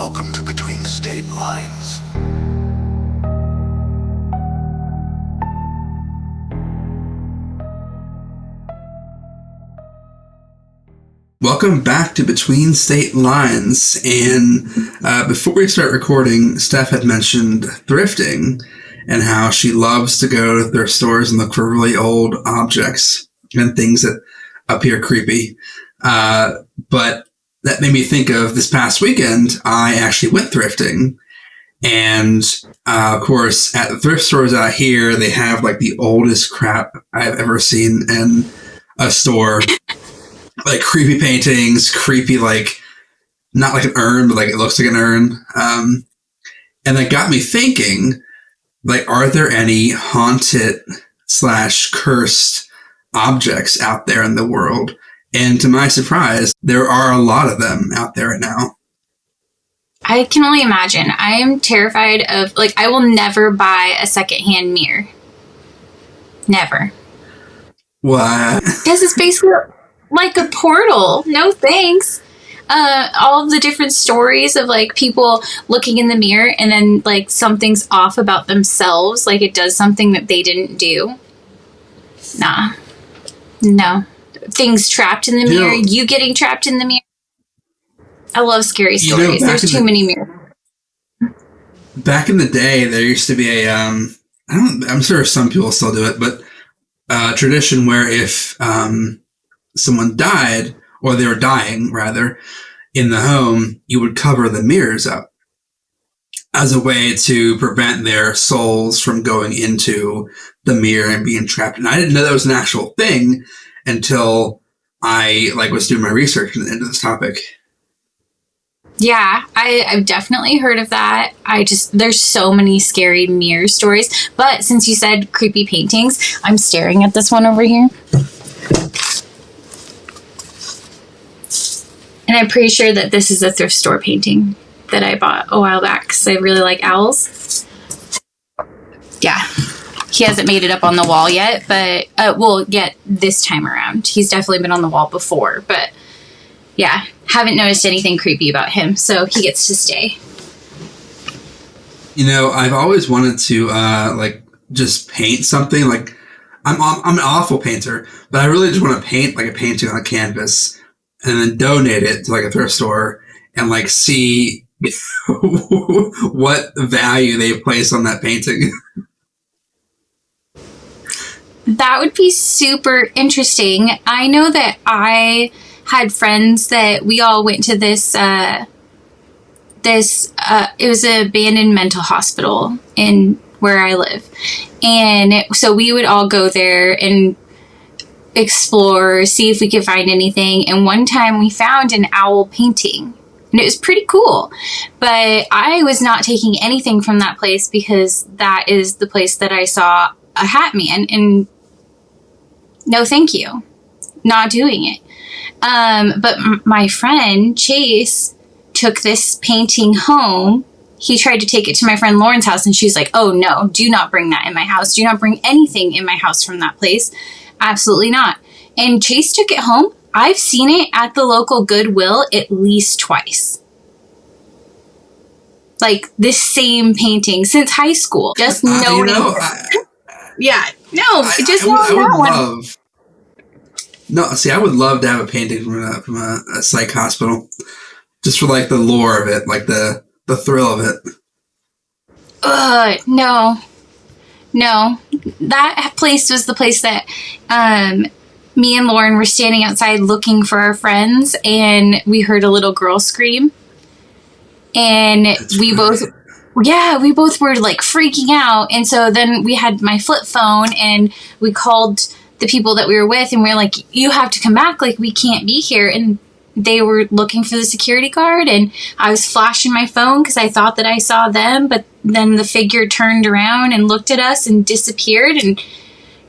Welcome to Between State Lines. Welcome back to Between State Lines. And before we start recording, Steph had mentioned thrifting and how she loves to go to thrift stores and look for really old objects and things that appear creepy. But that made me think of this past weekend, I actually went thrifting. And of course, at the thrift stores out here, they have like the oldest crap I've ever seen in a store. Like creepy paintings, creepy, like, not like an urn, but like it looks like an urn. And that got me thinking, like, are there any haunted / cursed objects out there in the world? And to my surprise, there are a lot of them out there right now. I can only imagine. I am terrified of, like, I will never buy a secondhand mirror. Never. What? Because it's basically like a portal. No thanks. All of the different stories of like people looking in the mirror and then like something's off about themselves, like it does something that they didn't do. Nah. No. Things trapped in the mirror, you getting trapped in the mirror. I love scary stories. There's too many mirrors. Back in the day, there used to be a, I'm sure some people still do it, but a tradition where if someone died, or they were dying, rather, in the home, you would cover the mirrors up as a way to prevent their souls from going into the mirror and being trapped. And I didn't know that was an actual thing until I was doing my research into this topic. Yeah, I've definitely heard of that. There's so many scary mirror stories. But since you said creepy paintings, I'm staring at this one over here. And I'm pretty sure that this is a thrift store painting that I bought a while back because I really like owls. Yeah. He hasn't made it up on the wall yet, but yet this time around. He's definitely been on the wall before, but yeah, haven't noticed anything creepy about him, so he gets to stay. You know, I've always wanted to just paint something. Like I'm an awful painter, but I really just want to paint like a painting on a canvas and then donate it to like a thrift store and like see what value they place on that painting. That would be super interesting. I know that I had friends that we all went to this, it was an abandoned mental hospital in where I live. And so we would all go there and explore, see if we could find anything. And one time we found an owl painting and it was pretty cool, but I was not taking anything from that place because that is the place that I saw a hat man, and no, thank you, not doing it. But my friend Chase took this painting home. He tried to take it to my friend Lauren's house and she's like, oh no, do not bring that in my house. Do not bring anything in my house from that place. Absolutely not. And Chase took it home. I've seen it at the local Goodwill at least twice. Like this same painting since high school. Just knowing. I would love to have a painting from a psych hospital, just for like the lore of it, like the thrill of it. No. That place was the place that me and Lauren were standing outside looking for our friends, and we heard a little girl scream. And we both were like freaking out. And so then we had my flip phone and we called the people that we were with and we were like, you have to come back. Like, we can't be here. And they were looking for the security guard and I was flashing my phone because I thought that I saw them. But then the figure turned around and looked at us and disappeared. And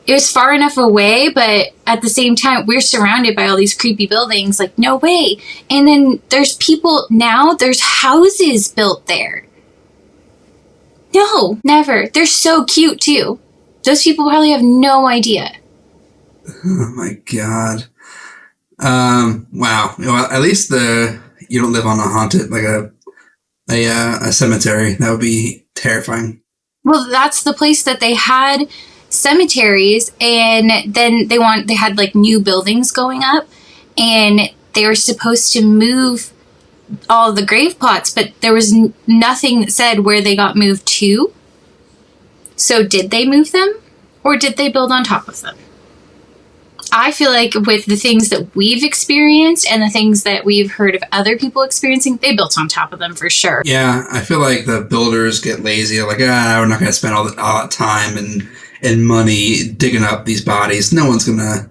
it was far enough away, but at the same time, we're surrounded by all these creepy buildings. Like, no way. And then there's people now, there's houses built there. No, never. They're so cute, too. Those people probably have no idea. Oh, my God. Wow. Well, at least you don't live on a haunted, like a a cemetery. That would be terrifying. Well, that's the place that they had cemeteries, and then they had like new buildings going up, and they were supposed to move all the grave plots, but there was nothing that said where they got moved to. So did they move them, or did they build on top of them? I feel like with the things that we've experienced and the things that we've heard of other people experiencing, they built on top of them for sure. Yeah, I feel like the builders get lazy. Like, we're not going to spend all that time and money digging up these bodies. No one's gonna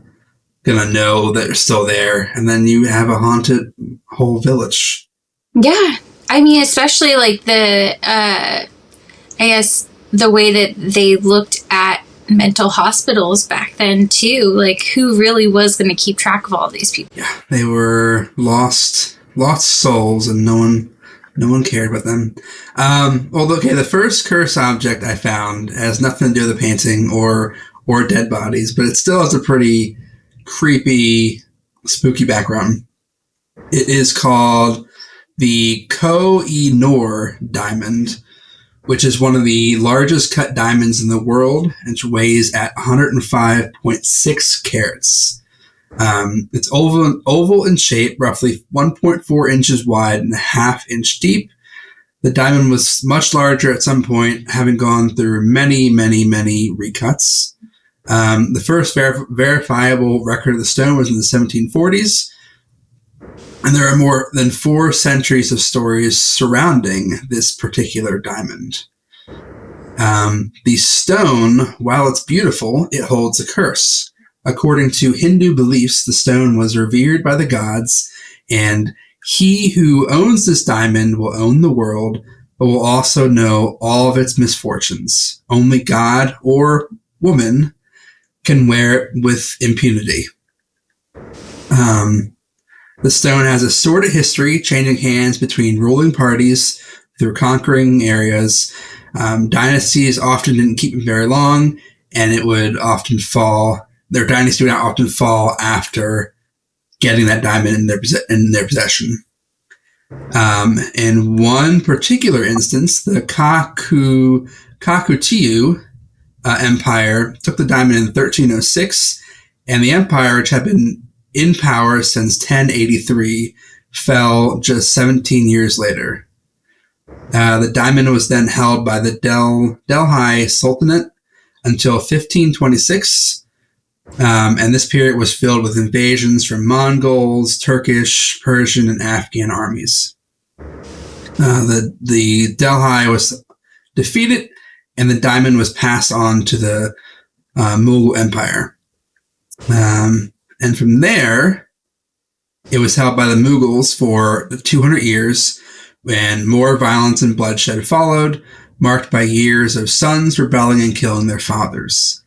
know that they're still there. And then you have a haunted whole village. Yeah. I mean, especially like I guess the way that they looked at mental hospitals back then too. Like, who really was going to keep track of all these people? Yeah, they were lost souls, and no one cared about them. The first curse object I found has nothing to do with the painting or dead bodies, but it still has a pretty creepy, spooky background. It is called the Koh-i-Noor diamond, which is one of the largest cut diamonds in the world, and it weighs at 105.6 carats. It's oval in shape, roughly 1.4 inches wide and a half-inch deep. The diamond was much larger at some point, having gone through many, many, many recuts. The first verifiable record of the stone was in the 1740s, and there are more than 4 centuries of stories surrounding this particular diamond. The stone, while it's beautiful, it holds a curse. According to Hindu beliefs, the stone was revered by the gods, and he who owns this diamond will own the world, but will also know all of its misfortunes. Only God or woman can wear it with impunity. The stone has a sordid history, changing hands between ruling parties through conquering areas. Dynasties often didn't keep it very long, and it would often fall. Their dynasty would often fall after getting that diamond in their possession. In one particular instance, the Kakutiyu Empire took the diamond in 1306, and the empire, which had been in power since 1083, fell just 17 years later. The diamond was then held by the Delhi Sultanate until 1526, and this period was filled with invasions from Mongols, Turkish, Persian, and Afghan armies. The Delhi was defeated, and the diamond was passed on to the Mughal Empire. And from there, it was held by the Mughals for 200 years, when more violence and bloodshed followed, marked by years of sons rebelling and killing their fathers.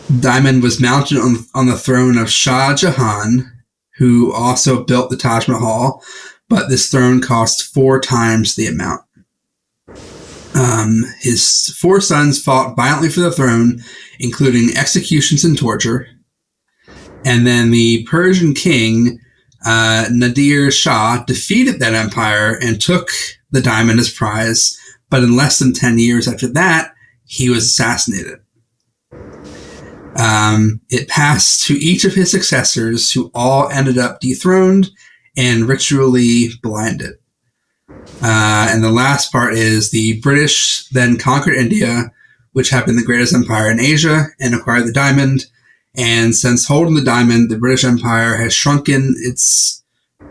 The diamond was mounted on the throne of Shah Jahan, who also built the Taj Mahal, but this throne cost 4 times the amount. His 4 sons fought violently for the throne, including executions and torture. And then the Persian king, Nadir Shah, defeated that empire and took the diamond as prize, but in less than 10 years after that, he was assassinated. It passed to each of his successors, who all ended up dethroned and ritually blinded. And the last part is the British then conquered India, which had been the greatest empire in Asia, and acquired the diamond. And since holding the diamond, the British Empire has shrunken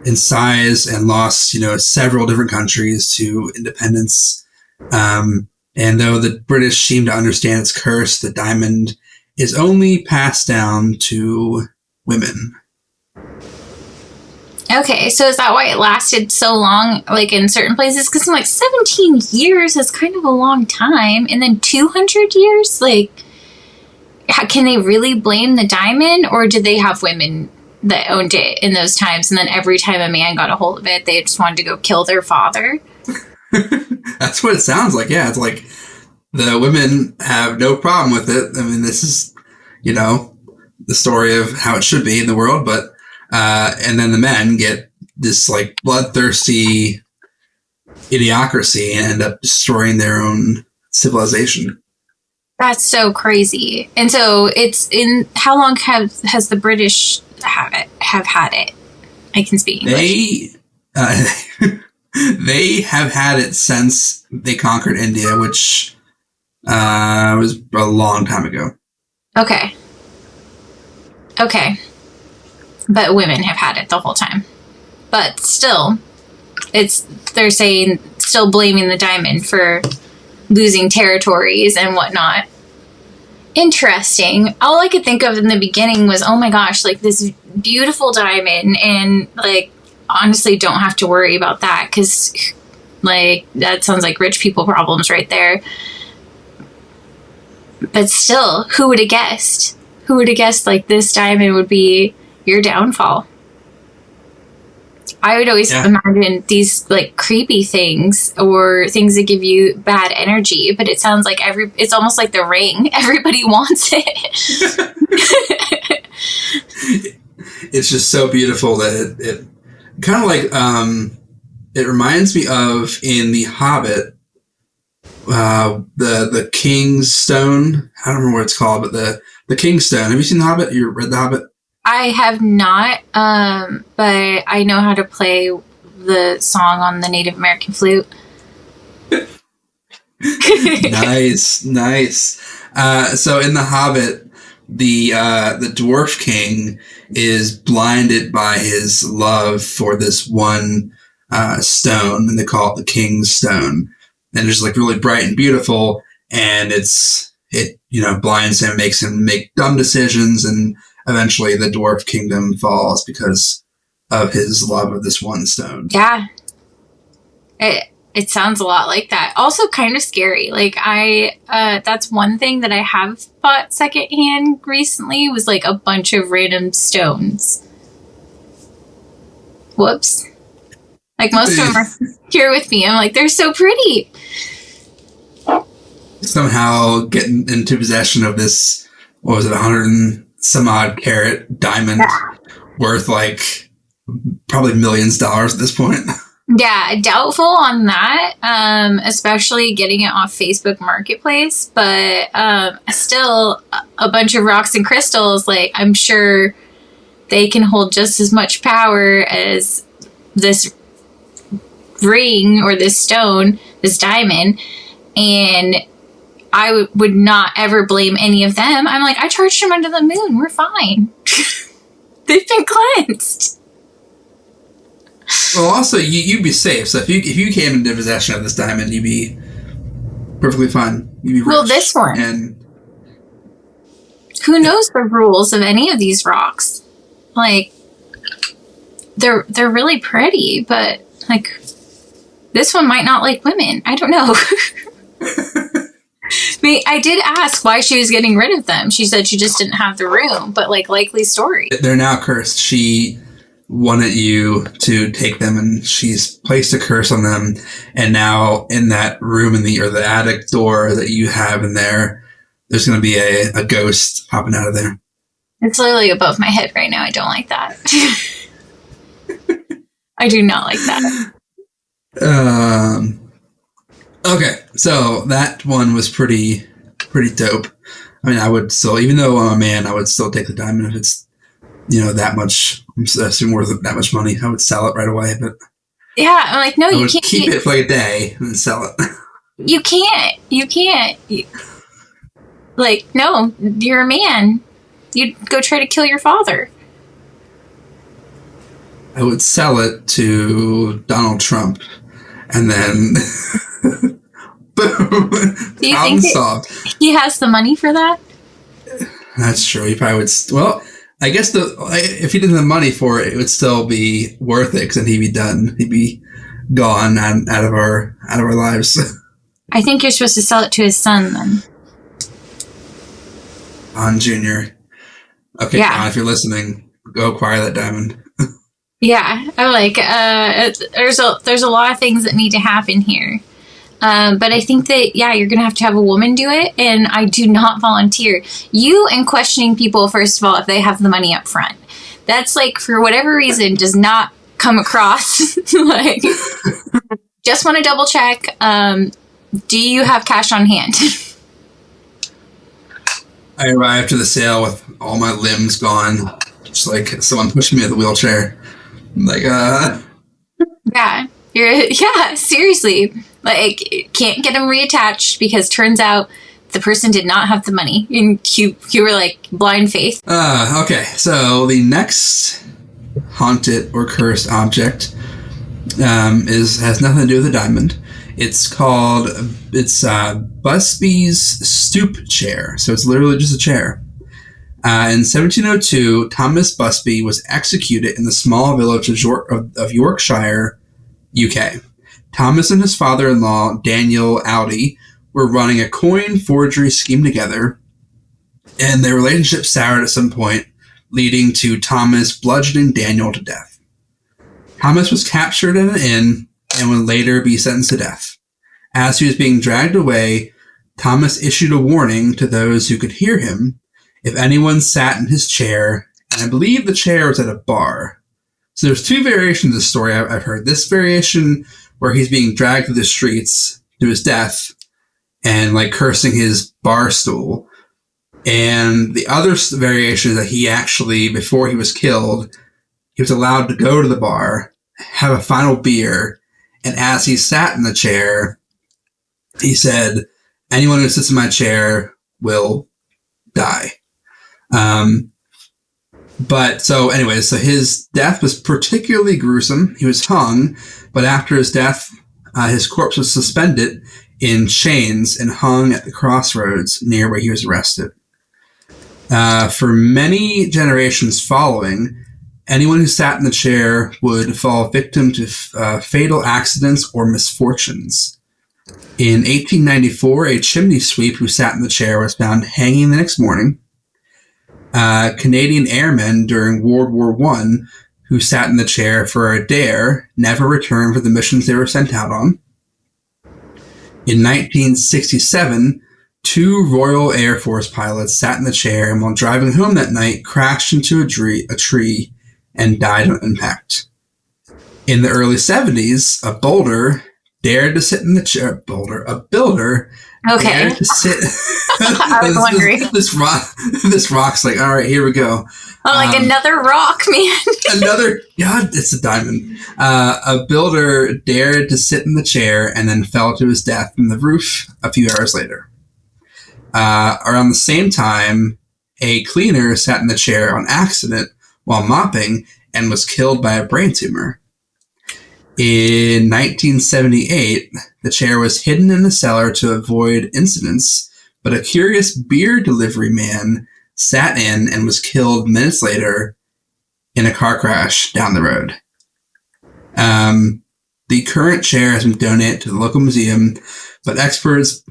in size and lost, several different countries to independence. And though the British seem to understand its curse, the diamond is only passed down to women. Okay, so is that why it lasted so long, like in certain places? Because I'm like, 17 years is kind of a long time. And then 200 years? Like, can they really blame the diamond? Or did they have women that owned it in those times? And then every time a man got a hold of it, they just wanted to go kill their father? That's what it sounds like. Yeah, it's like the women have no problem with it. I mean, this is, the story of how it should be in the world, but and then the men get this like bloodthirsty idiocracy and end up destroying their own civilization. That's so crazy. And so it's in, how long has the British have had it? I can speak English. They have had it since they conquered India, which was a long time ago. Okay. But women have had it the whole time. But still, they're saying, still blaming the diamond for losing territories and whatnot. Interesting. All I could think of in the beginning was, oh my gosh, like this beautiful diamond, and like honestly don't have to worry about that, because like that sounds like rich people problems right there. But still, who would have guessed? Who would have guessed like this diamond would be your downfall? I would always imagine these like creepy things or things that give you bad energy, but it sounds like it's almost like the ring. Everybody wants it. It's just so beautiful that it kind of like, it reminds me of in The Hobbit, the King's Stone. I don't remember what it's called, but the King's Stone. Have you seen The Hobbit? You read The Hobbit? I have not, but I know how to play the song on the Native American flute. Nice. So in The Hobbit, the dwarf king is blinded by his love for this one stone, and they call it the King's Stone. And it's like really bright and beautiful, and it blinds him, makes him make dumb decisions, and eventually the dwarf kingdom falls because of his love of this one stone. Yeah. It sounds a lot like that. Also kind of scary. Like that's one thing that I have bought secondhand recently, was like a bunch of random stones. Whoops. Like most of them are here with me. I'm like, they're so pretty. Somehow getting into possession of this, what was it, 100 and some odd carat diamond worth like probably millions of dollars at this point. Yeah, doubtful on that, especially getting it off Facebook Marketplace, but still a bunch of rocks and crystals, like I'm sure they can hold just as much power as this ring or this stone, this diamond, and I would not ever blame any of them. I'm like, I charged them under the moon. We're fine. They've been cleansed. Well, also, you'd be safe. So if you came into possession of this diamond, you'd be perfectly fine. You'd be rich. Well, this one. And who knows the rules of any of these rocks? Like, they're really pretty, but like, this one might not like women. I don't know. I mean, I did ask why she was getting rid of them. She said she just didn't have the room, but like, likely story. They're now cursed. She wanted you to take them, and she's placed a curse on them. And now in that room in the attic door that you have in there, there's going to be a ghost popping out of there. It's literally above my head right now. I don't like that. I do not like that. Okay, so that one was pretty dope. I mean, I would still, even though I'm a man, I would still take the diamond if it's, that much. I'm assuming worth that much money. I would sell it right away, but yeah, I'm like, no, you can't keep it for like a day and then sell it. You can't. Like, no, you're a man. You'd go try to kill your father. I would sell it to Donald Trump, and then boom, do you think that he has the money for that? That's true. He probably would. Well, I guess if he didn't have the money for it, it would still be worth it, because then he'd be done. He'd be gone out of our lives. I think you're supposed to sell it to his son then. On Junior. Okay, yeah. John, if you're listening, go acquire that diamond. Yeah, I'm like, there's a lot of things that need to happen here. But I think that, yeah, you're going to have a woman do it, and I do not volunteer. You and questioning people, first of all, if they have the money up front. That's like, for whatever reason, does not come across like just want to double check. Do you have cash on hand? I arrived to the sale with all my limbs gone. Just like someone pushed me in the wheelchair. I'm like, Yeah. Yeah, seriously. Like, can't get them reattached because turns out the person did not have the money. And you were like blind faith. Okay, so the next haunted or cursed object has nothing to do with a diamond. It's Busby's stoop chair. So it's literally just a chair. In 1702, Thomas Busby was executed in the small village of Yorkshire, UK. Thomas and his father-in-law, Daniel Audi, were running a coin forgery scheme together, and their relationship soured at some point, leading to Thomas bludgeoning Daniel to death. Thomas was captured in an inn and would later be sentenced to death. As he was being dragged away, Thomas issued a warning to those who could hear him if anyone sat in his chair, and I believe the chair was at a bar. So there's two variations of the story I've heard. This variation where he's being dragged through the streets to his death and like cursing his bar stool. And the other variation is that he actually, before he was killed, he was allowed to go to the bar, have a final beer, and as he sat in the chair, he said, anyone who sits in my chair will die. So his death was particularly gruesome. He was hung, but after his death, his corpse was suspended in chains and hung at the crossroads near where he was arrested. For many generations following, anyone who sat in the chair would fall victim to fatal accidents or misfortunes. In 1894, a chimney sweep who sat in the chair was found hanging the next morning. Canadian airmen during World War I who sat in the chair for a dare never returned for the missions they were sent out on. In 1967, 2 Royal Air Force pilots sat in the chair and while driving home that night crashed into a tree and died on impact. In the early 70s, a builder dared to sit in the chair. A builder Okay. dared to sit. I was wondering. This rock's like, all right, here we go. I'm like, another rock, man. It's a diamond. A builder dared to sit in the chair and then fell to his death from the roof a few hours later. Around the same time, a cleaner sat in the chair on accident while mopping and was killed by a brain tumor. In 1978, the chair was hidden in the cellar to avoid incidents, but a curious beer delivery man sat in and was killed minutes later in a car crash down the road. The current chair has been donated to the local museum, but experts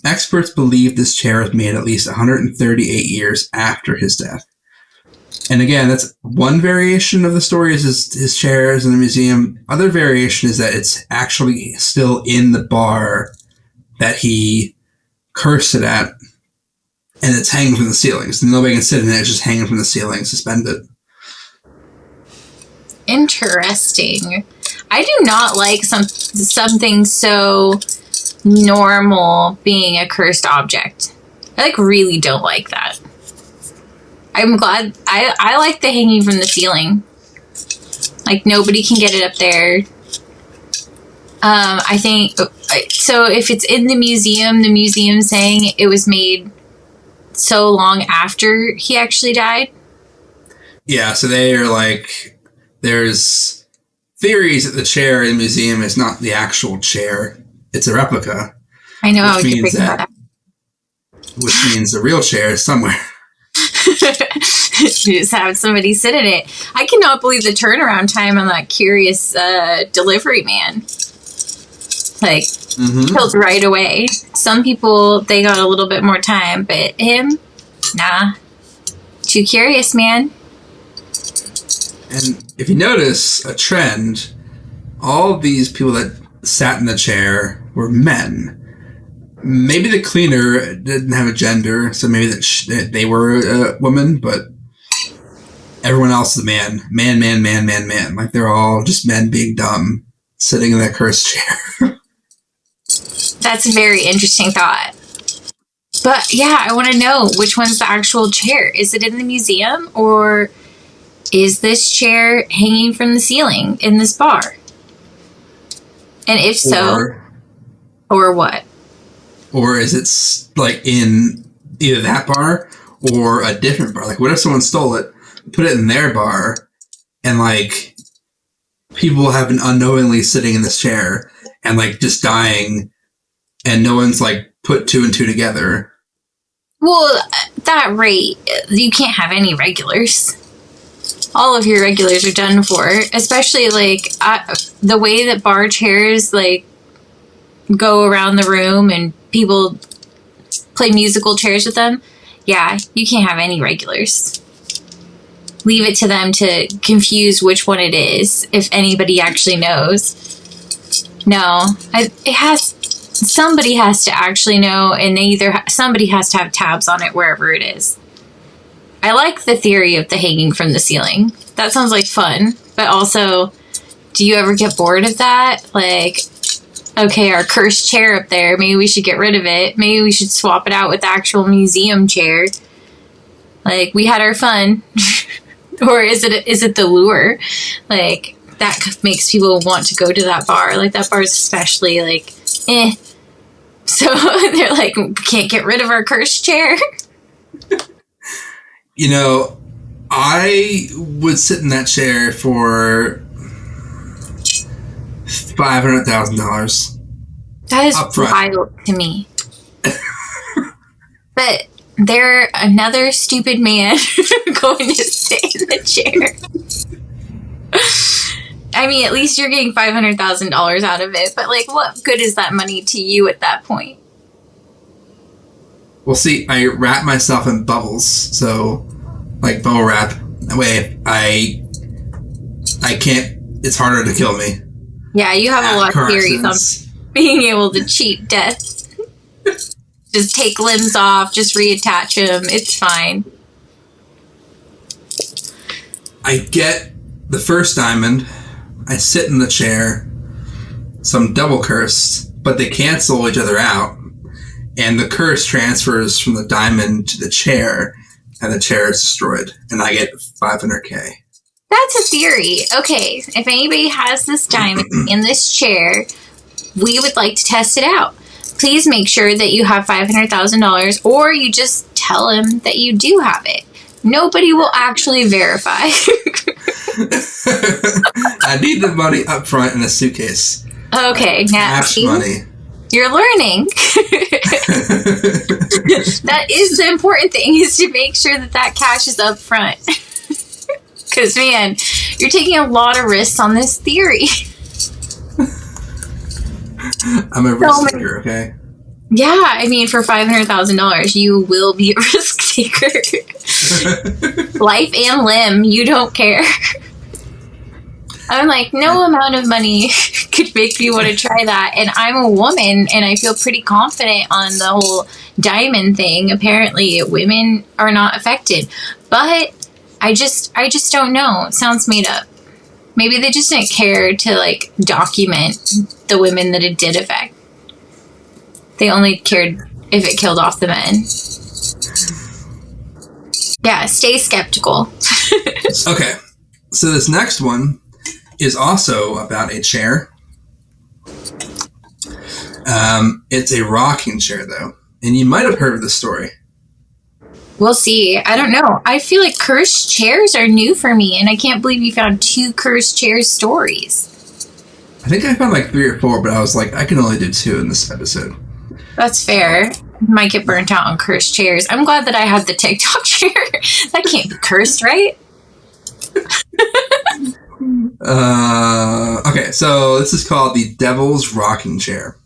believe this chair was made at least 138 years after his death. And again, that's one variation of the story is his chair is in the museum. Other variation is that it's actually still in the bar that he cursed it at, and it's hanging from the ceilings. Nobody can sit in it, it's just hanging from the ceiling, suspended. Interesting. I do not like something so normal being a cursed object. I really don't like that. I'm glad. I like the hanging from the ceiling. Nobody can get it up there. I think so. If it's in the museum saying it was made so long after he actually died. Yeah. So they are there's theories that the chair in the museum is not the actual chair; it's a replica. I know. I keep thinking about that. Which means the real chair is somewhere. You just have somebody sit in it. I cannot believe the turnaround time on that curious delivery man. Killed right away. Some people, they got a little bit more time, but him, nah. Too curious, man. And if you notice a trend, all of these people that sat in the chair were men. Maybe the cleaner didn't have a gender, so maybe that they were a woman, but everyone else is a man. Man. They're all just men being dumb, sitting in that cursed chair. That's a very interesting thought. But yeah, I want to know which one's the actual chair. Is it in the museum, or is this chair hanging from the ceiling in this bar? And if so, or what? Or is it like in either that bar or a different bar? Like, what if someone stole it, put it in their bar, and like people have been unknowingly sitting in this chair and like just dying, and no one's like put two and two together? Well, at that rate, you can't have any regulars. All of your regulars are done for, especially like the way that bar chairs like go around the room and people play musical chairs with them. Yeah, you can't have any regulars. Leave it to them to confuse which one it is, if anybody actually knows. No, somebody has to actually know, and somebody has to have tabs on it wherever it is. I like the theory of the hanging from the ceiling. That sounds like fun, but also, do you ever get bored of that? Like, okay, our cursed chair up there, maybe we should get rid of it. Maybe we should swap it out with the actual museum chair. Like, we had our fun. Or is it the lure? Like, that makes people want to go to that bar. Like, that bar is especially, like, eh. So they're like, can't get rid of our cursed chair. You know, I would sit in that chair for $500,000. That is wild to me. But they're another stupid man going to sit in the chair. I mean, at least you're getting $500,000 out of it. But, like, what good is that money to you at that point? Well, see, I wrap myself in bubbles, so, like, bubble wrap. That way, I can't, it's harder to kill me. Yeah, you have a lot of theories on being able to cheat death. Just take limbs off, just reattach them, it's fine. I get the first diamond, I sit in the chair, so I'm double cursed, but they cancel each other out. And the curse transfers from the diamond to the chair, and the chair is destroyed, and I get $500K. That's a theory. Okay, if anybody has this diamond in this chair, we would like to test it out. Please make sure that you have $500,000, or you just tell him that you do have it. Nobody will actually verify. I need the money up front in a suitcase. Okay, now money. You're learning. That is the important thing, is to make sure that cash is up front. Because, man, you're taking a lot of risks on this theory. I'm a risk taker, okay? Yeah, I mean, for $500,000, you will be a risk taker. Life and limb, you don't care. I'm like, no amount of money could make me want to try that. And I'm a woman, and I feel pretty confident on the whole diamond thing. Apparently, women are not affected. But I just don't know. It sounds made up. Maybe they just didn't care to, like, document the women that it did affect. They only cared if it killed off the men. Yeah, stay skeptical. Okay, so this next one is also about a chair. It's a rocking chair, though. And you might have heard of this story. We'll see. I don't know. I feel like cursed chairs are new for me, and I can't believe you found 2 cursed chairs stories. I think I found like 3 or 4, but I was like, I can only do 2 in this episode. That's fair. Might get burnt out on cursed chairs. I'm glad that I had the TikTok chair. That can't be cursed, right? Okay, so this is called the Devil's Rocking Chair.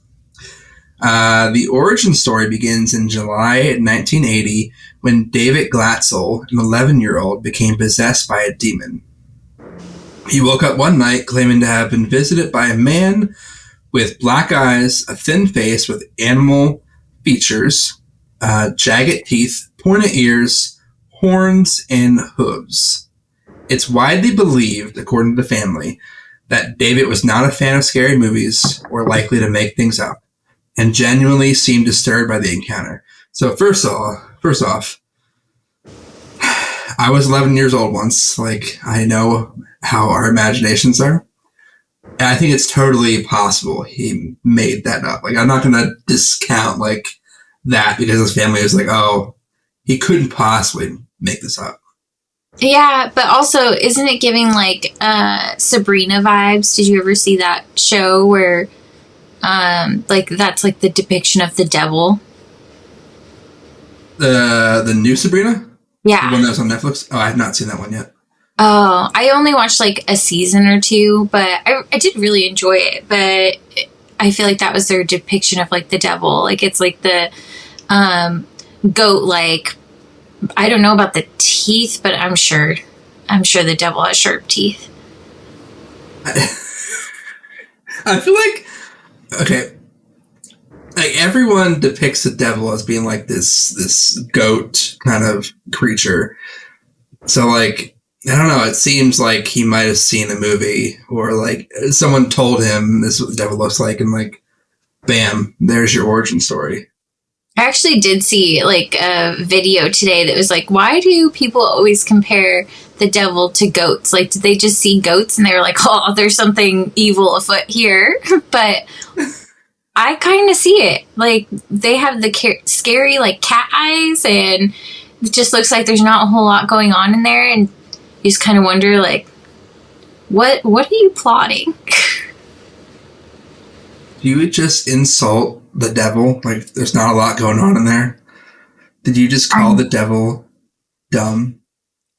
The origin story begins in July 1980 when David Glatzel, an 11-year-old, became possessed by a demon. He woke up one night claiming to have been visited by a man with black eyes, a thin face with animal features, jagged teeth, pointed ears, horns, and hooves. It's widely believed, according to the family, that David was not a fan of scary movies or likely to make things up. and genuinely seemed disturbed by the encounter. So first off, I was 11 years old once. Like, I know how our imaginations are. And I think it's totally possible he made that up. Like, I'm not going to discount, like, that because his family was like, oh, he couldn't possibly make this up. Yeah, but also, isn't it giving, like, Sabrina vibes? Did you ever see that show where, like, that's, like, the depiction of the devil? The new Sabrina? Yeah. The one that was on Netflix? Oh, I have not seen that one yet. Oh, I only watched, like, a season or two, but I did really enjoy it. But I feel like that was their depiction of, like, the devil. Like, it's, like, the goat, like, I don't know about the teeth, but I'm sure the devil has sharp teeth. I feel like, okay, like everyone depicts the devil as being like this goat kind of creature. So like, I don't know, it seems like he might have seen a movie or like someone told him this is what the devil looks like and like, bam, there's your origin story. I actually did see like a video today that was like, why do people always compare the devil to goats? Like, did they just see goats and they were like, oh, there's something evil afoot here? But I kind of see it. Like, they have the scary like cat eyes, and it just looks like there's not a whole lot going on in there, and you just kind of wonder like, what are you plotting? You would just insult the devil? Like, there's not a lot going on in there? Did you just call the devil dumb?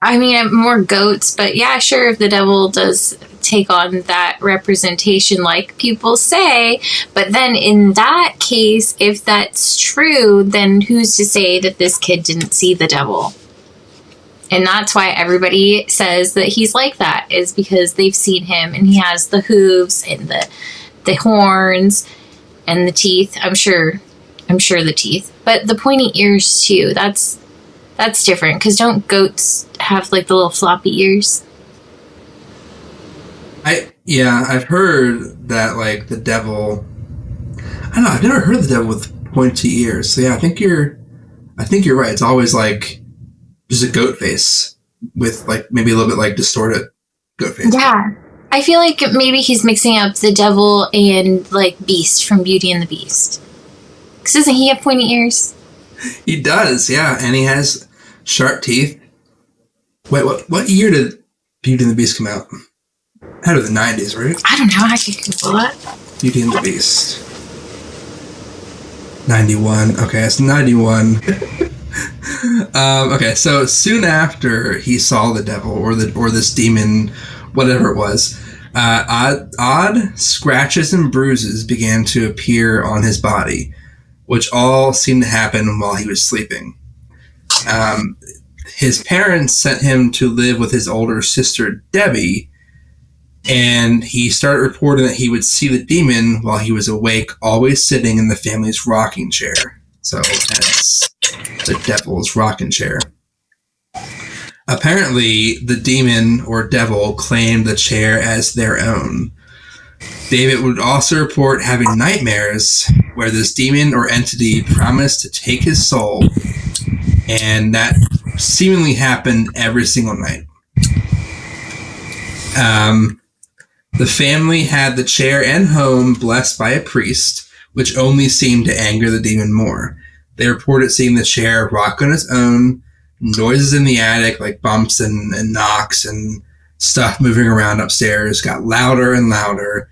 I mean, more goats, but yeah, sure, if the devil does take on that representation like people say, but then in that case, if that's true, then who's to say that this kid didn't see the devil? And that's why everybody says that he's like that, is because they've seen him and he has the hooves and the horns and the teeth. I'm sure the teeth, but the pointy ears too. That's different, because don't goats have like the little floppy ears? I've heard that like the devil. I don't know. I've never heard the devil with pointy ears. So yeah, I think you're right. It's always like just a goat face with like maybe a little bit like distorted goat face. Yeah. I feel like maybe he's mixing up the devil and like Beast from Beauty and the Beast. Because doesn't he have pointy ears? He does, yeah, and he has sharp teeth. Wait, what year did Beauty and the Beast come out? Out of the 90s, right? I don't know. I could Google it. Beauty and the Beast. 91. Okay, it's 91. Okay, so soon after he saw the devil or this demon, whatever it was, odd scratches and bruises began to appear on his body, which all seemed to happen while he was sleeping. His parents sent him to live with his older sister, Debbie, and he started reporting that he would see the demon while he was awake, always sitting in the family's rocking chair. So that's the devil's rocking chair. Apparently, the demon or devil claimed the chair as their own. David would also report having nightmares where this demon or entity promised to take his soul, and that seemingly happened every single night. The family had the chair and home blessed by a priest, which only seemed to anger the demon more. They reported seeing the chair rock on its own, noises in the attic like bumps and knocks and stuff moving around upstairs got louder and louder.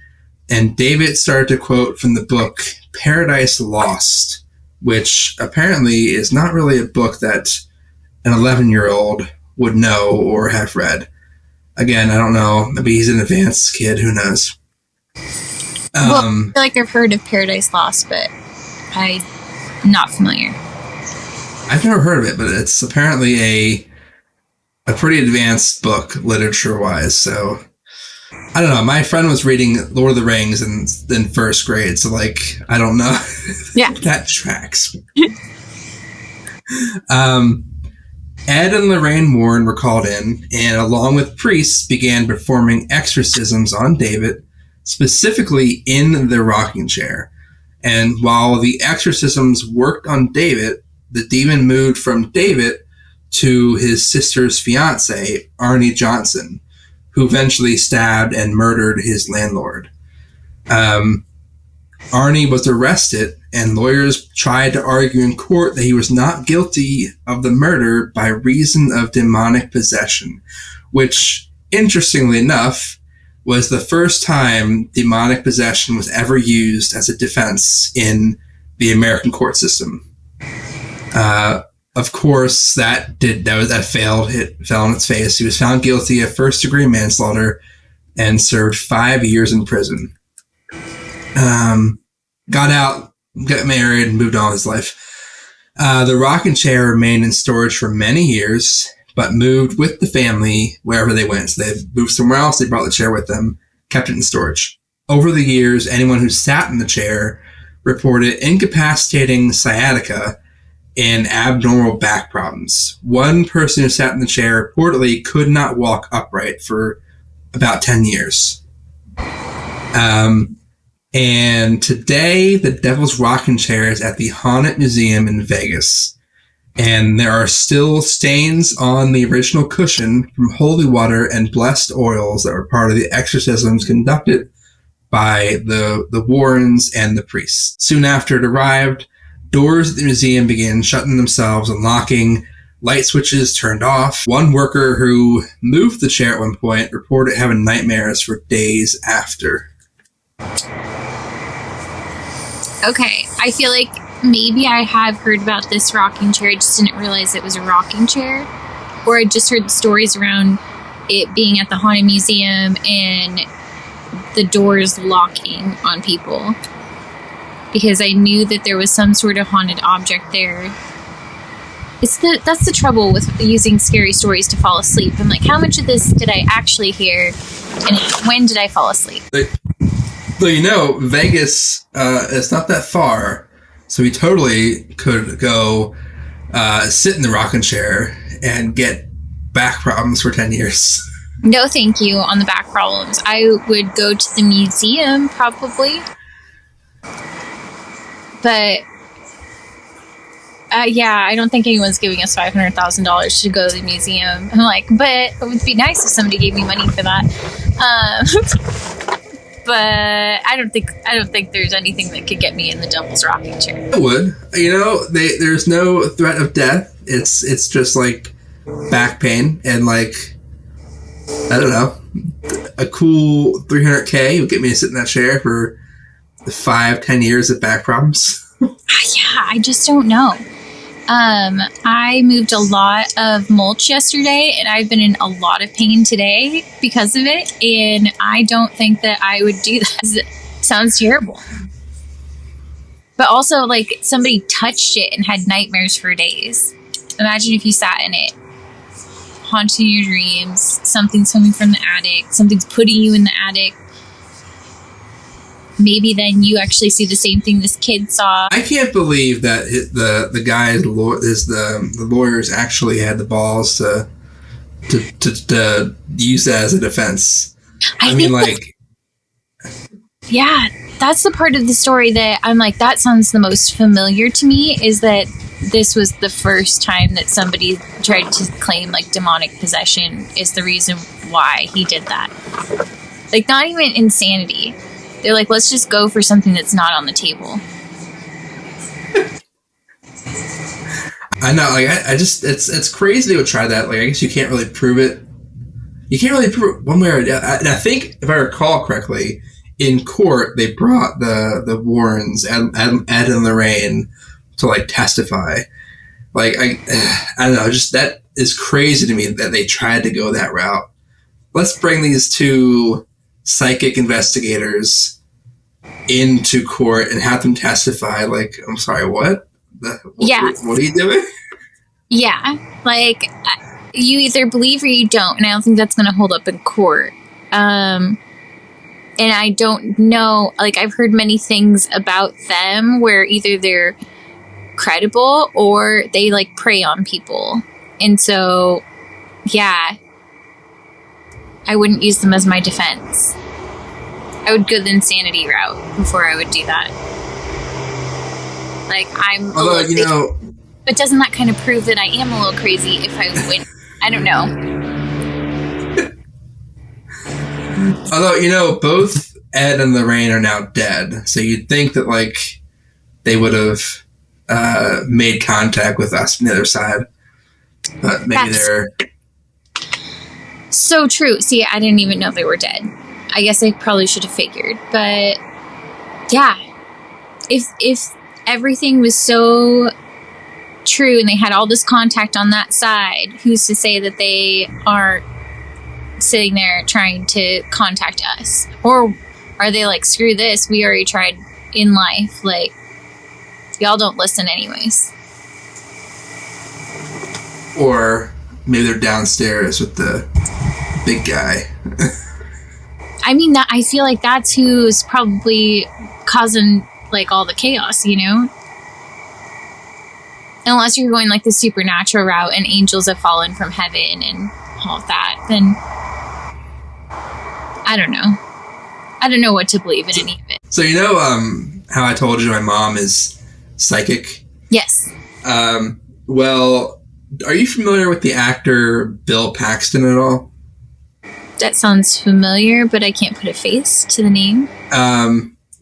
And David started to quote from the book Paradise Lost, which apparently is not really a book that an 11-year-old would know or have read. Again, I don't know. Maybe he's an advanced kid. Who knows? Well, I feel like I've heard of Paradise Lost, but I'm not familiar. I've never heard of it, but it's apparently a pretty advanced book literature-wise. So I don't know. My friend was reading Lord of the Rings in first grade, so like I don't know. Yeah, that tracks. Ed and Lorraine Warren were called in, and along with priests, began performing exorcisms on David, specifically in the rocking chair. And while the exorcisms worked on David, the demon moved from David to his sister's fiance, Arnie Johnson, who eventually stabbed and murdered his landlord. Arnie was arrested, and lawyers tried to argue in court that he was not guilty of the murder by reason of demonic possession, which, interestingly enough, was the first time demonic possession was ever used as a defense in the American court system. Of course, that failed. It fell on its face. He was found guilty of first-degree manslaughter and served 5 years in prison. Got out, got married, and moved on with his life. The rocking chair remained in storage for many years, but moved with the family wherever they went. So they moved somewhere else, they brought the chair with them, kept it in storage. Over the years, anyone who sat in the chair reported incapacitating sciatica and abnormal back problems. One person who sat in the chair reportedly could not walk upright for about 10 years. And today, the Devil's Rocking Chair is at the Haunted Museum in Vegas. And there are still stains on the original cushion from holy water and blessed oils that were part of the exorcisms conducted by the Warrens and the priests. Soon after it arrived, doors at the museum began shutting themselves and locking, light switches turned off. One worker who moved the chair at one point reported having nightmares for days after. Okay, I feel like maybe I have heard about this rocking chair. I just didn't realize it was a rocking chair. Or I just heard the stories around it being at the Haunted Museum and the doors locking on people. Because I knew that there was some sort of haunted object there. That's the trouble with using scary stories to fall asleep. I'm like, how much of this did I actually hear? And when did I fall asleep? So, you know, Vegas, it's not that far. So we totally could go sit in the rocking chair and get back problems for 10 years. No, thank you on the back problems. I would go to the museum, probably. But, yeah, I don't think anyone's giving us $500,000 to go to the museum. I'm like, but it would be nice if somebody gave me money for that. But I don't think there's anything that could get me in the Devil's Rocking Chair. It would. You know, there's no threat of death. It's just like back pain and like, I don't know, a cool $300K would get me to sit in that chair for 5-10 years of back problems. Yeah, I just don't know. I moved a lot of mulch yesterday, and I've been in a lot of pain today because of it, and I don't think that I would do that. It sounds terrible. But also, like, somebody touched it and had nightmares for days. Imagine if you sat in it, haunting your dreams, something's coming from the attic, something's putting you in the attic. Maybe then you actually see the same thing this kid saw. I can't believe that the guys, the lawyers actually had the balls to use that as a defense. I mean, like, yeah, that's the part of the story that I'm like, that sounds the most familiar to me, is that this was the first time that somebody tried to claim like demonic possession is the reason why he did that. Like, not even insanity. They're like, let's just go for something that's not on the table. I know, like, I just, it's crazy they would try that. Like, I guess you can't really prove it. You can't really prove it one way or the other. And I think, if I recall correctly, in court, they brought the Warrens, Ed and Lorraine, to, like, testify. Like, I don't know, just, that is crazy to me that they tried to go that route. Let's bring these two psychic investigators into court and have them testify. Like, I'm sorry, what? Yeah. What are you doing? Yeah. Like, you either believe or you don't, and I don't think that's going to hold up in court. And I don't know, like, I've heard many things about them where either they're credible or they, like, prey on people. And so, yeah, I wouldn't use them as my defense. I would go the insanity route before I would do that. Like, I'm a Although, little crazy. But doesn't that kind of prove that I am a little crazy if I win? I don't know. Although, both Ed and Lorraine are now dead, so you'd think that, like, they would have made contact with us from the other side. But maybe they're... So true. See, I didn't even know they were dead. I guess I probably should have figured. But, yeah. If everything was so true and they had all this contact on that side, who's to say that they aren't sitting there trying to contact us? Or are they like, screw this, we already tried in life, like, y'all don't listen anyways? Or maybe they're downstairs with the big guy. I mean, I feel like that's who's probably causing like all the chaos, unless you're going like the supernatural route and angels have fallen from heaven and all of that, then I don't know what to believe in any of it. So how I told you my mom is psychic? Yes. Well, are you familiar with the actor Bill Paxton at all? That sounds familiar, but I can't put a face to the name.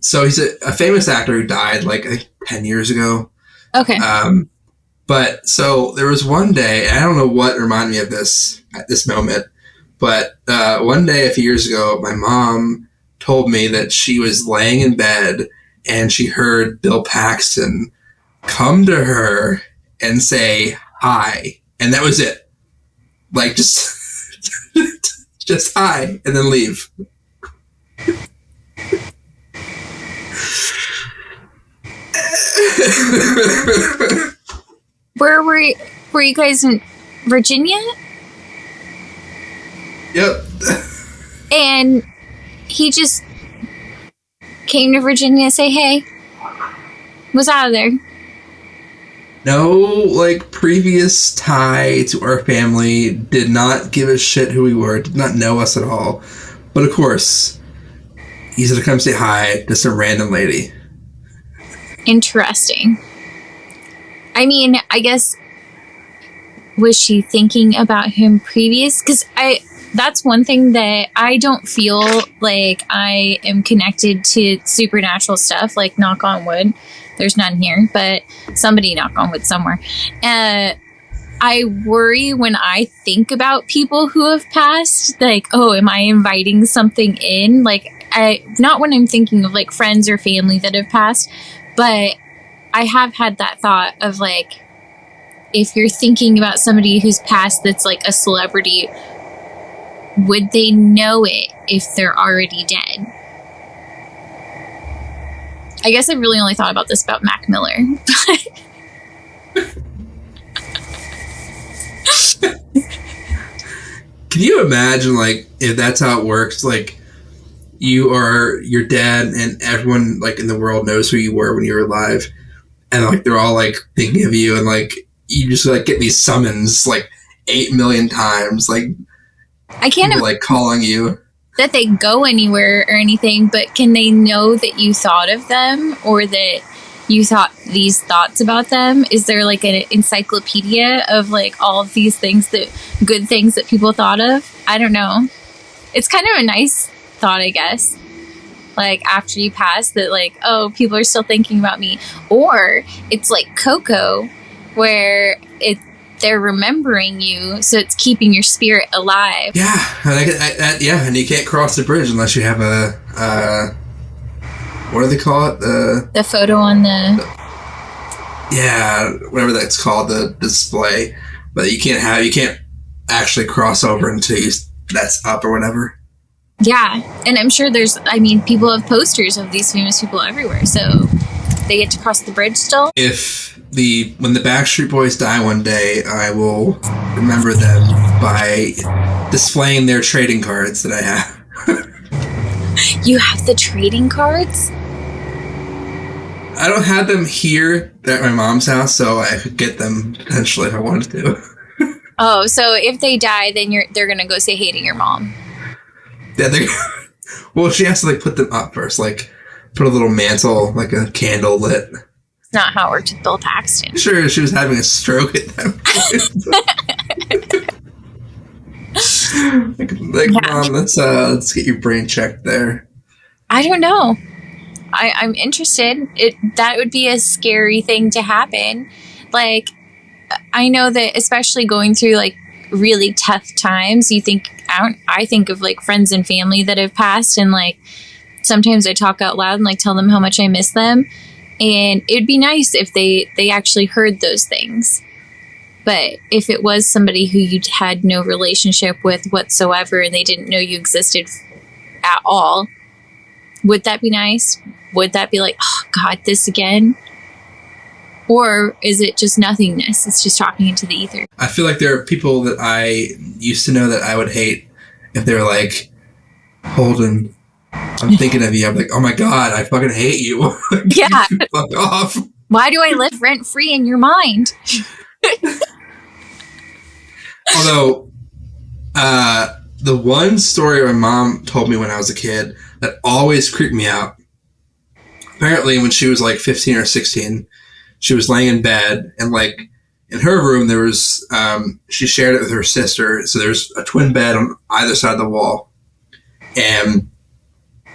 So he's a famous actor who died like 10 years ago. Okay. But so there was one day, I don't know what reminded me of this at this moment, but one day a few years ago, my mom told me that she was laying in bed and she heard Bill Paxton come to her and say hi. And that was it. Like, just just hi, and then leave. Where were you guys in Virginia? Yep. And he just came to Virginia to say hey. Was out of there. No, like, previous tie to our family, did not give a shit who we were, did not know us at all. But of course, he said to come say hi to some random lady. Interesting. I mean, I guess, was she thinking about him previous? Because that's one thing that I don't feel like I am connected to supernatural stuff, like, knock on wood. There's none here, but somebody knock on wood somewhere. I worry when I think about people who have passed, like, oh, am I inviting something in? Like, not when I'm thinking of like friends or family that have passed, but I have had that thought of like, if you're thinking about somebody who's passed that's like a celebrity, would they know it if they're already dead? I guess I really only thought about this about Mac Miller. Can you imagine, like, if that's how it works? Like, you are your dad and everyone, like, in the world knows who you were when you were alive. And, like, they're all, like, thinking of you. And, like, you just, like, get these summons, like, 8 million times. Like, I can't people, like, calling you. That they go anywhere or anything, but can they know that you thought of them or that you thought these thoughts about them? Is there like an encyclopedia of like all of these things, that good things that people thought of? I don't know. It's kind of a nice thought, I guess. Like after you pass, that like, oh, people are still thinking about me. Or it's like Coco, where they're remembering you, so it's keeping your spirit alive. Yeah, and you can't cross the bridge unless you have a what do they call it? The photo on the whatever that's called, the display. But you can't actually cross over until that's up or whatever. Yeah, and I'm sure people have posters of these famous people everywhere, so they get to cross the bridge still. When the Backstreet Boys die one day, I will remember them by displaying their trading cards that I have. You have the trading cards? I don't have them here at my mom's house, so I could get them potentially if I wanted to. Oh, so if they die, then they're gonna go say hey to your mom. Yeah, well, she has to like put them up first, like put a little mantle, like a candle lit. That's not how it worked with Bill Paxton. Sure, she was having a stroke at that point. like Yeah. Mom, let's get your brain checked there. I don't know. I'm interested. That would be a scary thing to happen. Like, I know that especially going through like really tough times, I think of like friends and family that have passed, and like sometimes I talk out loud and like tell them how much I miss them. And it'd be nice if they actually heard those things. But if it was somebody who you had no relationship with whatsoever and they didn't know you existed at all, would that be nice? Would that be like, oh God, this again? Or is it just nothingness? It's just talking into the ether. I feel like there are people that I used to know that I would hate if they were like, Holden, I'm thinking of you. I'm like, oh my God, I fucking hate you. Yeah. Fuck off. Why do I live rent free in your mind? Although, the one story my mom told me when I was a kid that always creeped me out. Apparently, when she was like 15 or 16, she was laying in bed, and like in her room, there was, she shared it with her sister. So there's a twin bed on either side of the wall. And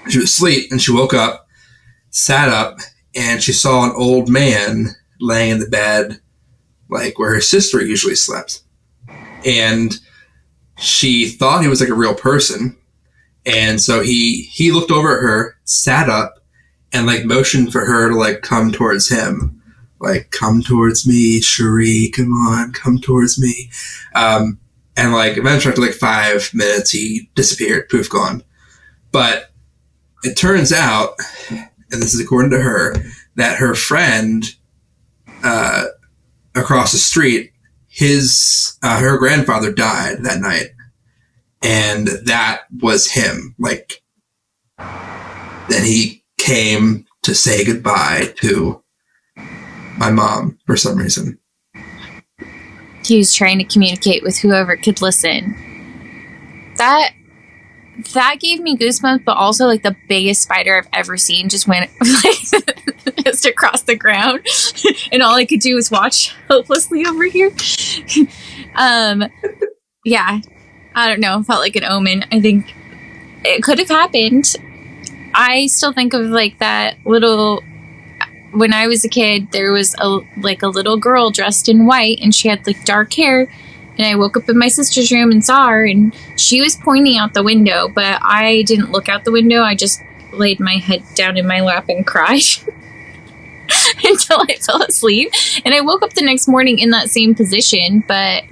she was asleep, and she woke up, sat up, and she saw an old man laying in the bed, like where her sister usually slept. And she thought he was like a real person. And so he looked over at her, sat up, and like motioned for her to like come towards him. Like, come towards me, Cherie, come on, come towards me. And like eventually after like 5 minutes, he disappeared, poof, gone. But it turns out, and this is according to her, that her friend across the street, her grandfather died that night. And that was him. Like, then he came to say goodbye to my mom for some reason. He was trying to communicate with whoever could listen. That gave me goosebumps, but also like the biggest spider I've ever seen just went like just across the ground, and all I could do was watch helplessly over here. Yeah, I don't know. Felt like an omen. I think it could have happened. I still think of like that little. When I was a kid, there was a little girl dressed in white, and she had like dark hair. And I woke up in my sister's room and saw her, and she was pointing out the window, but I didn't look out the window. I just laid my head down in my lap and cried until I fell asleep. And I woke up the next morning in that same position. But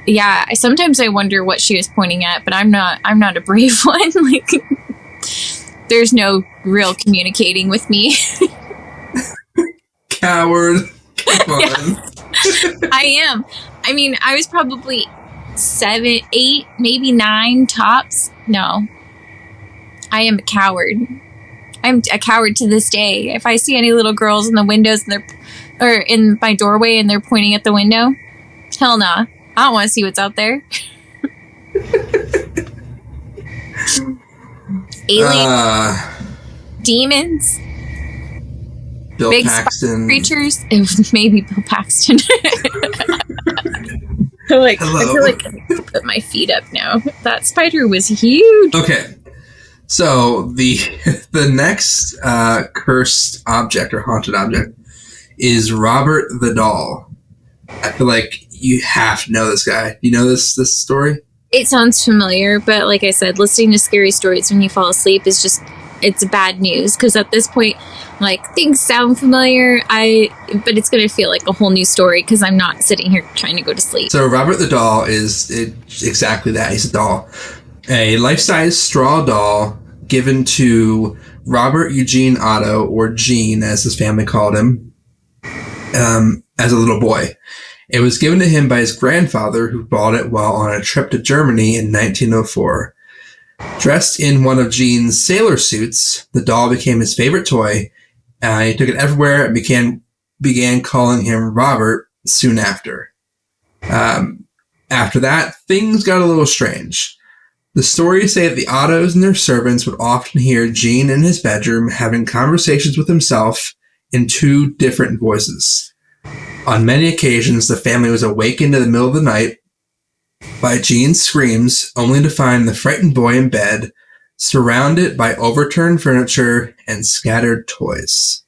yeah, sometimes I wonder what she was pointing at, but I'm not a brave one. Like, there's no real communicating with me. Coward. Come on. Yeah, I am. I mean, I was probably 7, 8, maybe 9 tops. No. I am a coward. I'm a coward to this day. If I see any little girls in the windows or in my doorway and they're pointing at the window, hell nah. I don't want to see what's out there. Aliens, demons, Bill big Paxton creatures. Maybe Bill Paxton. I feel like I need to put my feet up now. That spider was huge. Okay, so the next cursed object or haunted object is Robert the Doll. I feel like you have to know this guy. You know this story? It sounds familiar, but like I said, listening to scary stories when you fall asleep is just, it's bad news, because at this point, like, things sound familiar, but it's going to feel like a whole new story because I'm not sitting here trying to go to sleep. So Robert the Doll is exactly that. He's a doll. A life-size straw doll given to Robert Eugene Otto, or Gene as his family called him, as a little boy. It was given to him by his grandfather, who bought it while on a trip to Germany in 1904. Dressed in one of Gene's sailor suits, the doll became his favorite toy. He took it everywhere and began calling him Robert soon after. After that, things got a little strange. The stories say that the Ottos and their servants would often hear Gene in his bedroom having conversations with himself in 2 different voices. On many occasions, the family was awakened in the middle of the night by Jean's screams, only to find the frightened boy in bed, surrounded by overturned furniture and scattered toys.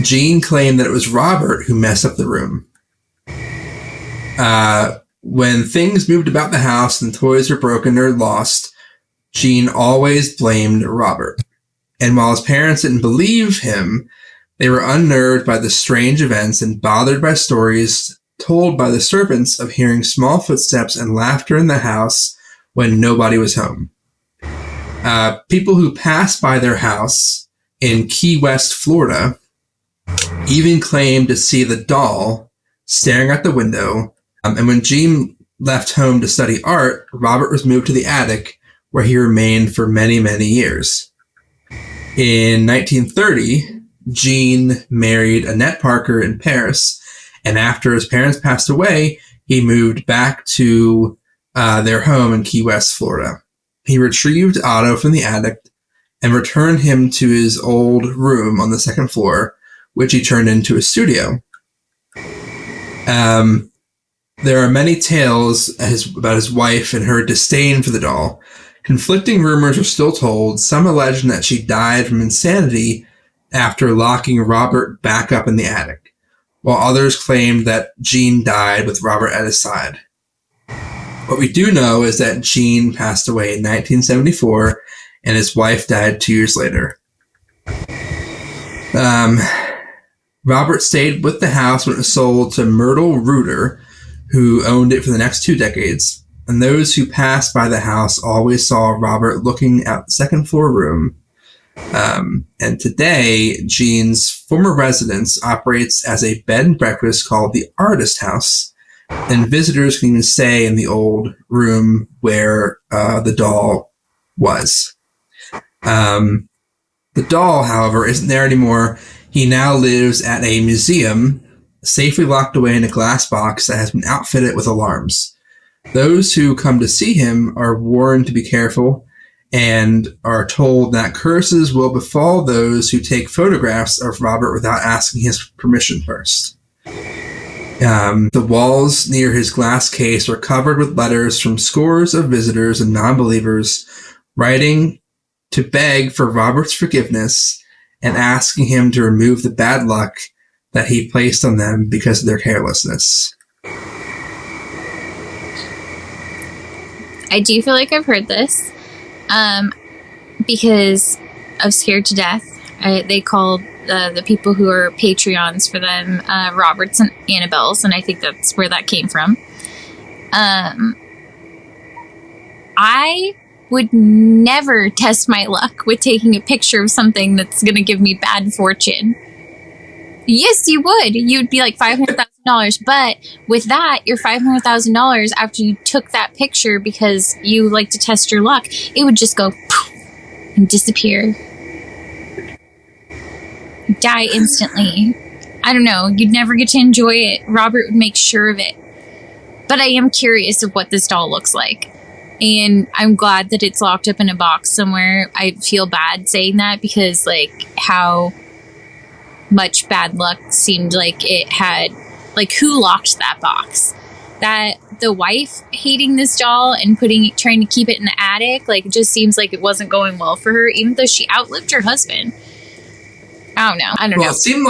Jean claimed that it was Robert who messed up the room. When things moved about the house and toys were broken or lost, Jean always blamed Robert. And while his parents didn't believe him, they were unnerved by the strange events and bothered by stories told by the servants of hearing small footsteps and laughter in the house when nobody was home. People who passed by their house in Key West, Florida, even claimed to see the doll staring out the window. And when Jean left home to study art, Robert was moved to the attic, where he remained for many, many years. In 1930, Jean married Annette Parker in Paris, and after his parents passed away, he moved back to their home in Key West, Florida. He retrieved Otto from the attic and returned him to his old room on the 2nd floor, which he turned into a studio. There are many tales about his wife and her disdain for the doll. Conflicting rumors are still told, some alleging that she died from insanity after locking Robert back up in the attic, while others claimed that Jean died with Robert at his side. What we do know is that Jean passed away in 1974, and his wife died 2 years later. Robert stayed with the house when it was sold to Myrtle Reuter, who owned it for the next 2 decades, and those who passed by the house always saw Robert looking out the 2nd floor room. And today, Jean's former residence operates as a bed and breakfast called the Artist House, and visitors can even stay in the old room where the doll was. The doll, however, isn't there anymore. He now lives at a museum, safely locked away in a glass box that has been outfitted with alarms. Those who come to see him are warned to be careful and are told that curses will befall those who take photographs of Robert without asking his permission first. The walls near his glass case are covered with letters from scores of visitors and non-believers writing to beg for Robert's forgiveness and asking him to remove the bad luck that he placed on them because of their carelessness. I do feel like I've heard this because I was scared to death. They called the people who are Patreons for them Roberts and Annabelles, and I think that's where that came from. I would never test my luck with taking a picture of something that's going to give me bad fortune. Yes, you would. You'd be like $500,000. But with that, your $500,000 after you took that picture because you like to test your luck, it would just go poof and disappear. Die instantly. I don't know. You'd never get to enjoy it. Robert would make sure of it. But I am curious of what this doll looks like. And I'm glad that it's locked up in a box somewhere. I feel bad saying that because, like, how much bad luck seemed like it had, like, who locked that box? That the wife hating this doll and trying to keep it in the attic, like, it just seems like it wasn't going well for her, even though she outlived her husband. I don't know. Well, it seemed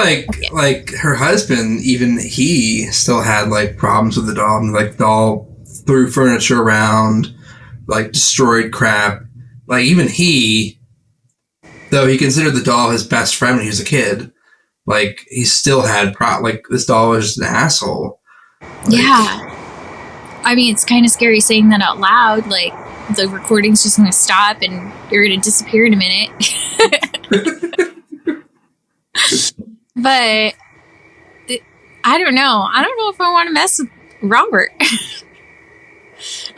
like her husband, even he still had, like, problems with the doll. And, like, the doll threw furniture around, like, destroyed crap. Like, even he, though he considered the doll his best friend when he was a kid, like, he still had like, this doll was just an asshole. Like, yeah. I mean, it's kind of scary saying that out loud. Like, the recording's just going to stop and you're going to disappear in a minute. But I don't know. I don't know if I want to mess with Robert.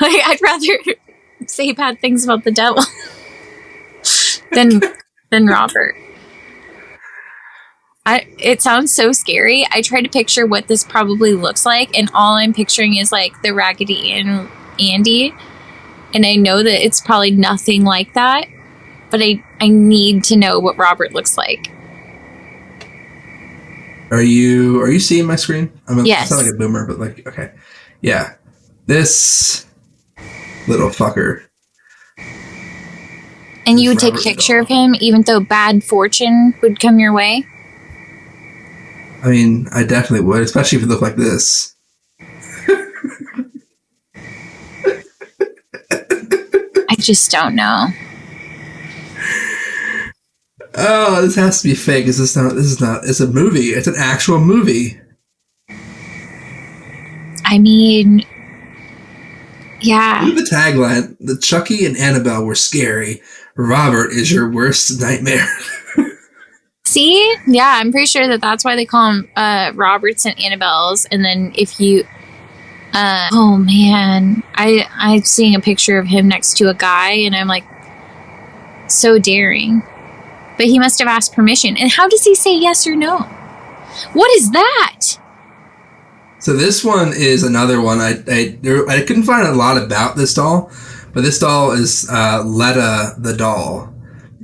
Like, I'd rather say bad things about the devil than Robert. It sounds so scary. I try to picture what this probably looks like, and all I'm picturing is, like, the Raggedy Andy. And I know that it's probably nothing like that, but I need to know what Robert looks like. Are you seeing my screen? I Yes. sound like a boomer, but like, okay. Yeah. This little fucker. And you would Robert take a picture the of him, even though bad fortune would come your way? I mean, I definitely would, especially if you look like this. I just don't know. Oh, this has to be fake. This is not. It's a movie. It's an actual movie. I mean, yeah. Look at the tagline. The Chucky and Annabelle were scary. Robert is your worst nightmare. See? Yeah, I'm pretty sure that's why they call them Roberts and Annabelles. And then if you... oh, man. I'm seeing a picture of him next to a guy, and I'm like, so daring. But he must have asked permission. And how does he say yes or no? What is that? So this one is another one. I couldn't find a lot about this doll, but this doll is Letta the doll.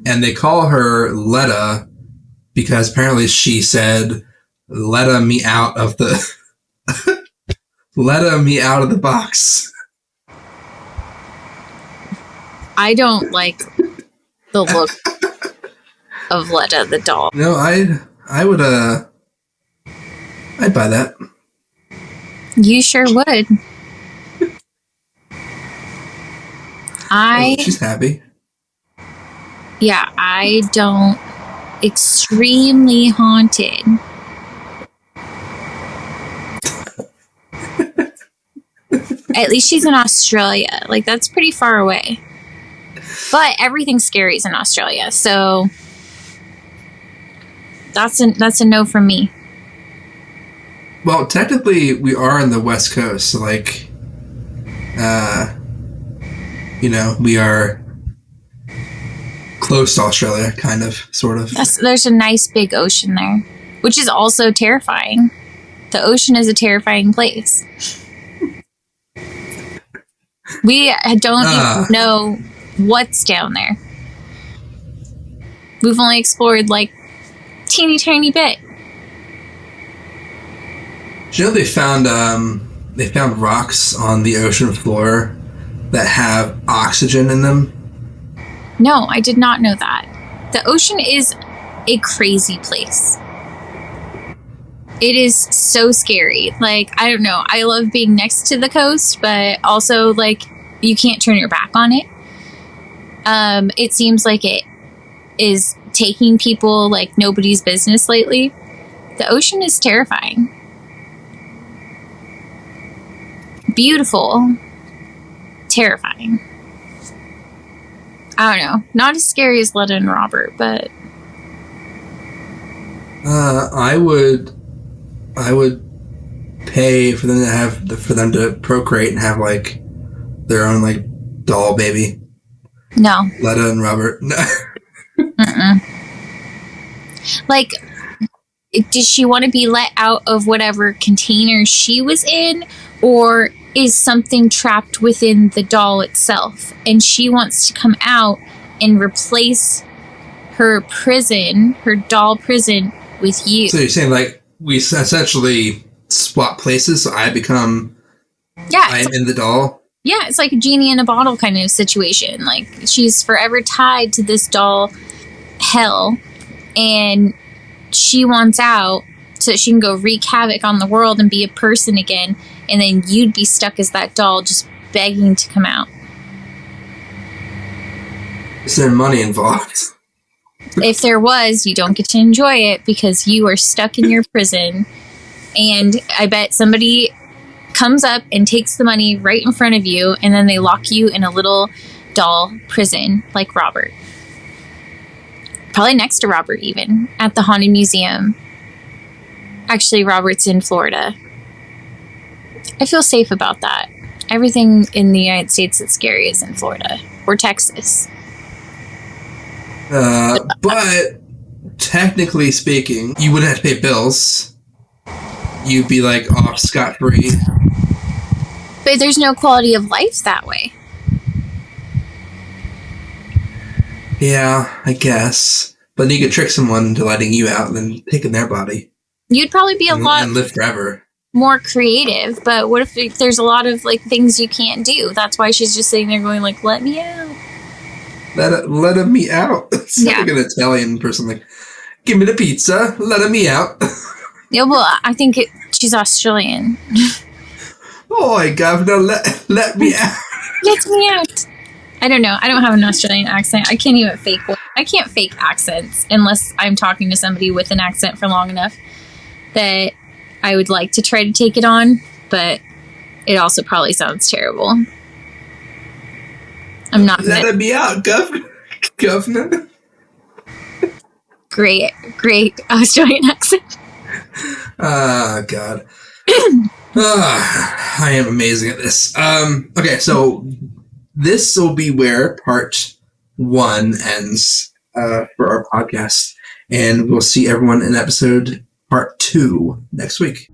And they call her Letta because apparently she said, "Letta me out of the Letta me out of the box." I don't like the look of Letta the doll. No, I would I'd buy that. You sure would. She's happy. Yeah, I don't. Extremely haunted. At least she's in Australia. Like, that's pretty far away. But everything scary is in Australia, so that's a no from me. Well, technically, we are on the West Coast, so like, we are close to Australia, kind of, sort of. There's a nice big ocean there, which is also terrifying. The ocean is a terrifying place. We don't even know what's down there. We've only explored like teeny tiny bit. Do you know they found rocks on the ocean floor that have oxygen in them? No, I did not know that. The ocean is a crazy place. It is so scary. Like, I don't know. I love being next to the coast, but also, like, you can't turn your back on it. It seems like it is taking people like nobody's business lately. The ocean is terrifying. Beautiful. Terrifying. I don't know. Not as scary as Letta and Robert, but... I would pay for them to procreate and have like their own like doll baby. No. Letta and Robert. No. Mm-mm. Like, does she want to be let out of whatever container she was in, or is something trapped within the doll itself and she wants to come out and replace her prison, her doll prison, with you? So you're saying like we essentially swap places, so I become I'm in the doll? Yeah, it's like a genie in a bottle kind of situation. Like, she's forever tied to this doll hell, and she wants out so that she can go wreak havoc on the world and be a person again, and then you'd be stuck as that doll just begging to come out. Is there money involved? If there was, you don't get to enjoy it because you are stuck in your prison, and I bet somebody comes up and takes the money right in front of you, and then they lock you in a little doll prison like Robert. Probably next to Robert, even, at the Haunted Museum. Actually, Robert's in Florida. I feel safe about that. Everything in the United States that's scary is in Florida. Or Texas. But technically speaking, you wouldn't have to pay bills. You'd be like off scot-free. But there's no quality of life that way. Yeah, I guess. But you could trick someone into letting you out and then taking their body. You'd probably be a lot and live forever. more creative, but what if there's a lot of like things you can't do? That's why she's just sitting there going like, let me out. Let me out. It's like an Italian person, like, give me the pizza, let me out. Yeah, well, I think she's Australian. Oi, governor, let me out. Let me out. I don't know. I don't have an Australian accent. I can't even fake one. I can't fake accents unless I'm talking to somebody with an accent for long enough that I would like to try to take it on, but it also probably sounds terrible. I'm not gonna... Let me out, governor. Great Australian accent. Ah, God. I am amazing at this. Okay, so this will be where part 1 ends for our podcast, and we'll see everyone in episode part 2 next week.